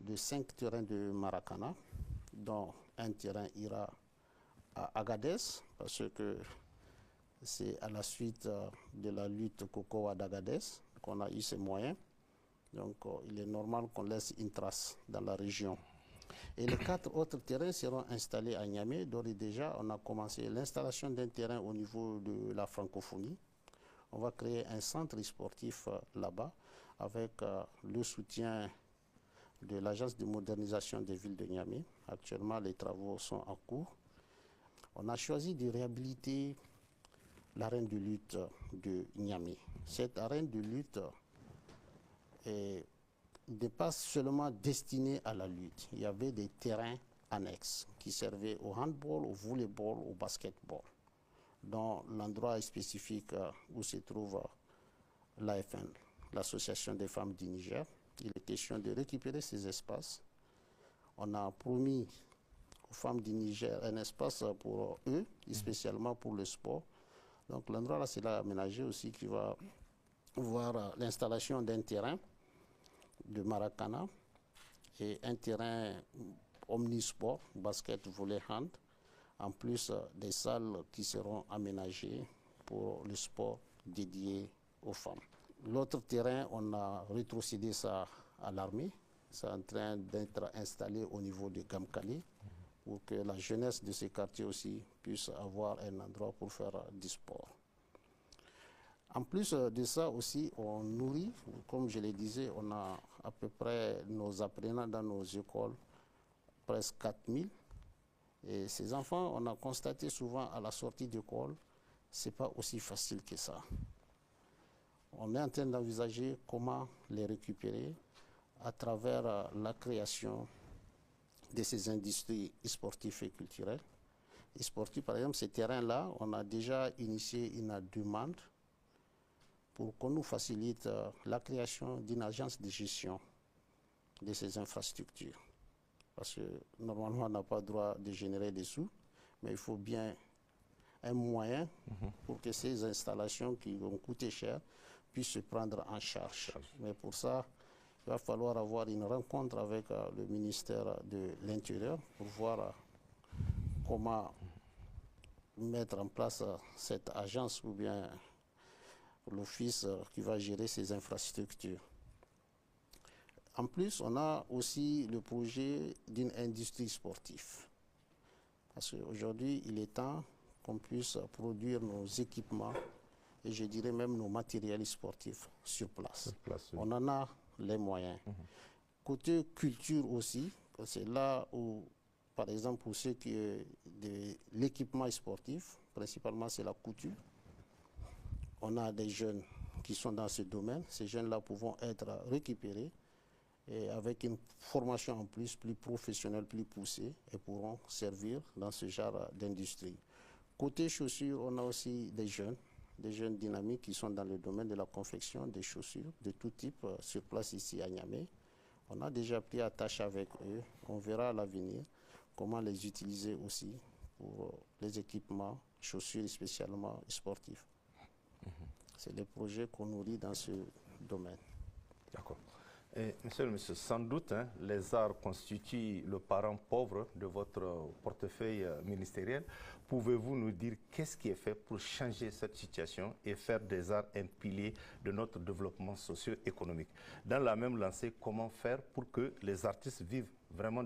de 5 terrains de Maracana, dont un terrain ira à Agadez, parce que c'est à la suite de la lutte Cocoa d'Agadez qu'on a eu ces moyens. Donc il est normal qu'on laisse une trace dans la région. Et les 4 autres terrains seront installés à Niamey. D'ores et déjà, on a commencé l'installation d'un terrain au niveau de la francophonie. On va créer un centre sportif là-bas avec le soutien de l'Agence de modernisation des villes de Niamey. Actuellement, les travaux sont en cours. On a choisi de réhabiliter l'arène de lutte de Niamey. Cette arène de lutte n'est pas seulement destinée à la lutte. Il y avait des terrains annexes qui servaient au handball, au volleyball, au basketball, dont l'endroit spécifique où se trouve l'AFN, l'Association des femmes du Niger. Il est question de récupérer ces espaces. On a promis aux femmes du Niger un espace pour eux, spécialement pour le sport. Donc l'endroit là, c'est là aménagé aussi qui va voir l'installation d'un terrain de Maracana et un terrain omnisport, basket, volley, hand, en plus des salles qui seront aménagées pour le sport dédié aux femmes. L'autre terrain, on a rétrocédé ça à l'armée. C'est en train d'être installé au niveau de Gamkali pour que la jeunesse de ces quartiers aussi puisse avoir un endroit pour faire du sport. En plus de ça aussi, on nourrit, comme je le disais, on a à peu près nos apprenants dans nos écoles, presque 4000. Et ces enfants, on a constaté souvent à la sortie d'école, ce n'est pas aussi facile que ça. On est en train d'envisager comment les récupérer à travers la création de ces industries sportives et culturelles. Et sportives, par exemple, ces terrains-là, on a déjà initié une demande pour qu'on nous facilite la création d'une agence de gestion de ces infrastructures. Parce que normalement, on n'a pas le droit de générer des sous, mais il faut bien un moyen pour que ces installations qui vont coûter cher puissent se prendre en charge. Mais pour ça, il va falloir avoir une rencontre avec le ministère de l'Intérieur pour voir comment mettre en place cette agence ou bien l'office qui va gérer ces infrastructures. En plus, on a aussi le projet d'une industrie sportive. Parce qu'aujourd'hui, il est temps qu'on puisse produire nos équipements et je dirais même nos matériels sportifs sur place. Oui. On en a les moyens. Côté culture aussi, c'est là où, par exemple, pour ce qui est de l'équipement sportif, principalement c'est la couture. On a des jeunes qui sont dans ce domaine. Ces jeunes-là pourront être récupérés et avec une formation en plus professionnelle, plus poussée, et pourront servir dans ce genre d'industrie. Côté chaussures, on a aussi des jeunes dynamiques qui sont dans le domaine de la confection des chaussures de tout type sur place ici à Niamey. On a déjà pris attache avec eux. On verra à l'avenir comment les utiliser aussi pour les équipements, chaussures spécialement sportifs. C'est des projets qu'on nourrit dans ce domaine. D'accord. Monsieur le ministre, sans doute, les arts constituent le parent pauvre de votre portefeuille ministériel. Pouvez-vous nous dire qu'est-ce qui est fait pour changer cette situation et faire des arts un pilier de notre développement socio-économique? Dans la même lancée, comment faire pour que les artistes vivent vraiment